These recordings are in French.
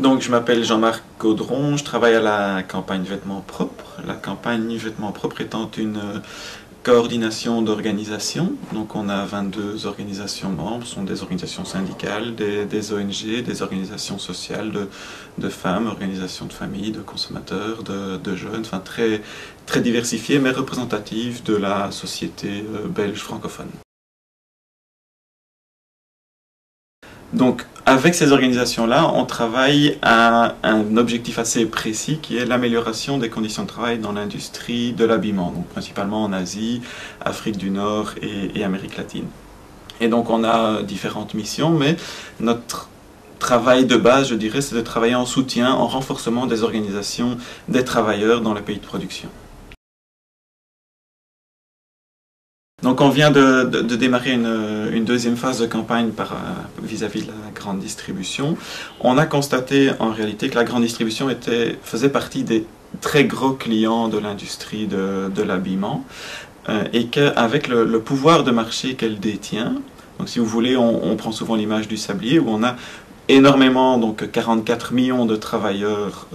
Donc, je m'appelle Jean-Marc Caudron, je travaille à la campagne Vêtements Propres. La campagne Vêtements Propres étant une coordination d'organisations. Donc, on a 22 organisations membres, ce sont des organisations syndicales, des ONG, des organisations sociales de femmes, organisations de familles, de consommateurs, de jeunes, enfin très, très diversifiées mais représentatives de la société belge francophone. Donc, avec ces organisations-là, on travaille à un objectif assez précis qui est l'amélioration des conditions de travail dans l'industrie de l'habillement, donc principalement en Asie, Afrique du Nord et Amérique latine. Et donc, on a différentes missions, mais notre travail de base, je dirais, c'est de travailler en soutien, en renforcement des organisations des travailleurs dans les pays de production. Donc on vient de démarrer une deuxième phase de campagne vis-à-vis de la grande distribution. On a constaté en réalité que la grande distribution faisait partie des très gros clients de l'industrie de l'habillement et qu'avec le pouvoir de marché qu'elle détient, donc si vous voulez, on prend souvent l'image du sablier où on a énormément, donc 44 millions de travailleurs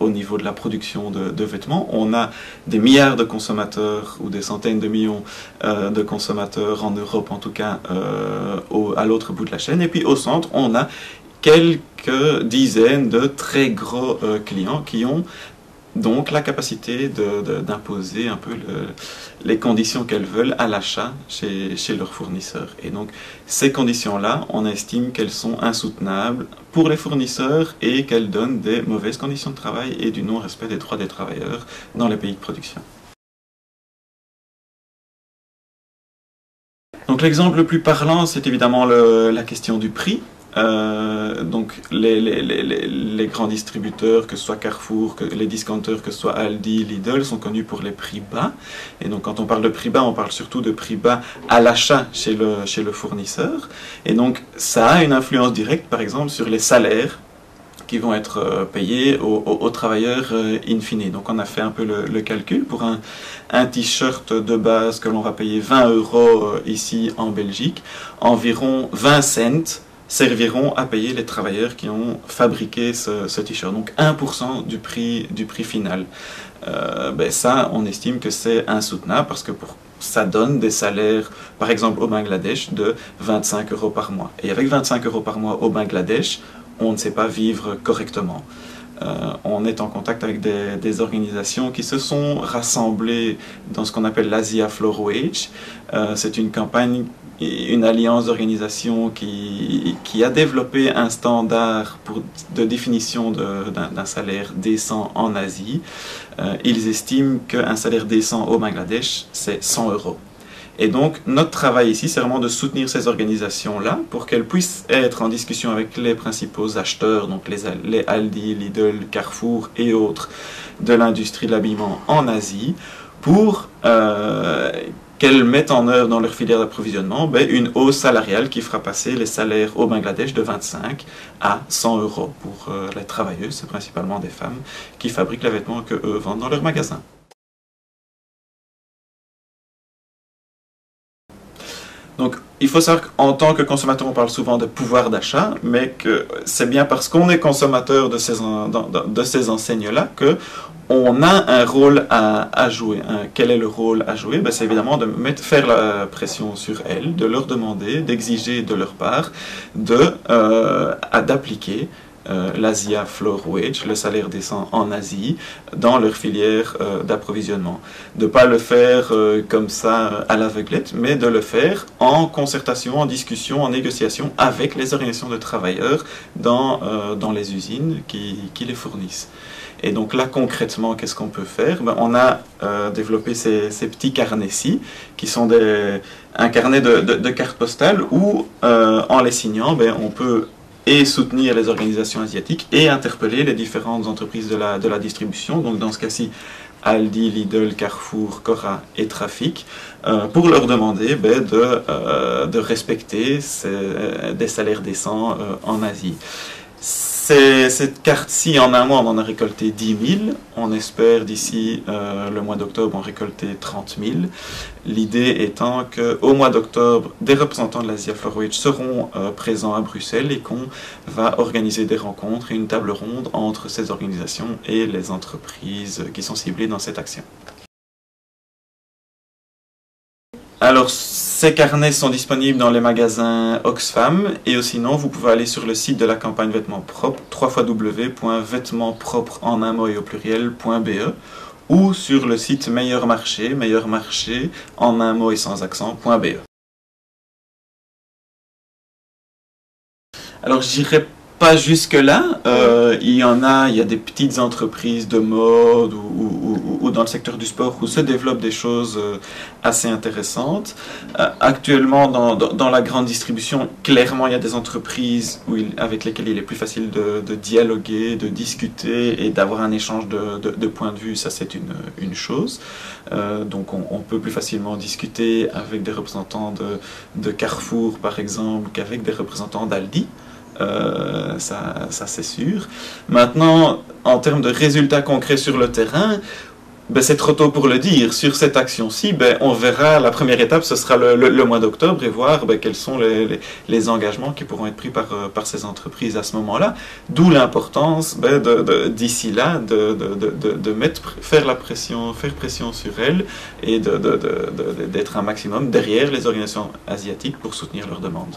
au niveau de la production de vêtements. On a des milliards de consommateurs ou des centaines de millions de consommateurs en Europe en tout cas à l'autre bout de la chaîne. Et puis au centre, on a quelques dizaines de très gros clients qui ont donc la capacité d'imposer un peu les conditions qu'elles veulent à l'achat chez leurs fournisseurs. Et donc ces conditions-là, on estime qu'elles sont insoutenables pour les fournisseurs et qu'elles donnent des mauvaises conditions de travail et du non-respect des droits des travailleurs dans les pays de production. Donc l'exemple le plus parlant, c'est évidemment la question du prix. Donc les grands distributeurs, que ce soit Carrefour, les discounters, que ce soit Aldi, Lidl, sont connus pour les prix bas. Et donc quand on parle de prix bas, on parle surtout de prix bas à l'achat chez le fournisseur. Et donc ça a une influence directe, par exemple, sur les salaires qui vont être payés aux travailleurs in fine. Donc on a fait un peu le calcul pour un t-shirt de base que l'on va payer 20 € ici en Belgique, environ 20 cents serviront à payer les travailleurs qui ont fabriqué ce t-shirt. Donc 1% du prix final. Ça, on estime que c'est insoutenable parce que ça donne des salaires, par exemple au Bangladesh, de 25 € par mois. Et avec 25 € par mois au Bangladesh, on ne sait pas vivre correctement. On est en contact avec des organisations qui se sont rassemblées dans ce qu'on appelle l'Asia Floor Wage. C'est une campagne, une alliance d'organisations qui a développé un standard de définition d'un salaire décent en Asie. Ils estiment qu'un salaire décent au Bangladesh, c'est 100 €. Et donc, notre travail ici, c'est vraiment de soutenir ces organisations-là pour qu'elles puissent être en discussion avec les principaux acheteurs, donc les Aldi, Lidl, Carrefour et autres de l'industrie de l'habillement en Asie, pour qu'elles mettent en œuvre dans leur filière d'approvisionnement une hausse salariale qui fera passer les salaires au Bangladesh de 25 à 100 € pour les travailleuses, c'est principalement des femmes qui fabriquent les vêtements qu'eux vendent dans leurs magasins. Donc, il faut savoir qu'en tant que consommateur, on parle souvent de pouvoir d'achat, mais que c'est bien parce qu'on est consommateur de ces enseignes-là qu'on a un rôle à jouer. Quel est le rôle à jouer? C'est évidemment de faire la pression sur elles, de leur demander, d'exiger de leur part d'appliquer l'Asia Floor Wage, le salaire décent en Asie, dans leur filière d'approvisionnement. De ne pas le faire comme ça à l'aveuglette, mais de le faire en concertation, en discussion, en négociation avec les organisations de travailleurs dans les usines qui les fournissent. Et donc là, concrètement, qu'est-ce qu'on peut faire? On a développé ces petits carnets-ci, qui sont un carnet de cartes postales où, en les signant, on peut soutenir les organisations asiatiques et interpeller les différentes entreprises de la distribution, donc dans ce cas-ci Aldi, Lidl, Carrefour, Cora et Trafic, pour leur demander de respecter des salaires décents en Asie. Cette carte-ci, en un mois, on en a récolté 10 000. On espère d'ici le mois d'octobre en récolter 30 000. L'idée étant qu'au mois d'octobre, des représentants de l'Asia Flower Week seront présents à Bruxelles et qu'on va organiser des rencontres et une table ronde entre ces organisations et les entreprises qui sont ciblées dans cette action. Alors, ces carnets sont disponibles dans les magasins Oxfam et sinon, vous pouvez aller sur le site de la campagne Vêtements Propres, www.vêtementspropres en un mot et au pluriel.be ou sur le site Meilleur Marché en un mot et sans accent.be. Alors, j'irai pas jusque-là. Il y a des petites entreprises de mode ou dans le secteur du sport où se développent des choses assez intéressantes. Actuellement, dans la grande distribution, clairement, il y a des entreprises avec lesquelles il est plus facile de dialoguer, de discuter et d'avoir un échange de points de vue. Ça, c'est une chose. Donc, on peut plus facilement discuter avec des représentants de Carrefour, par exemple, qu'avec des représentants d'Aldi. Ça c'est sûr. Maintenant, en termes de résultats concrets sur le terrain, ben, c'est trop tôt pour le dire. Sur cette action-ci, ben, on verra, la première étape, ce sera le mois d'octobre et voir ben, quels sont les engagements qui pourront être pris par ces entreprises à ce moment-là. D'où l'importance ben, d'ici là faire pression sur elles et d'être un maximum derrière les organisations asiatiques pour soutenir leurs demandes.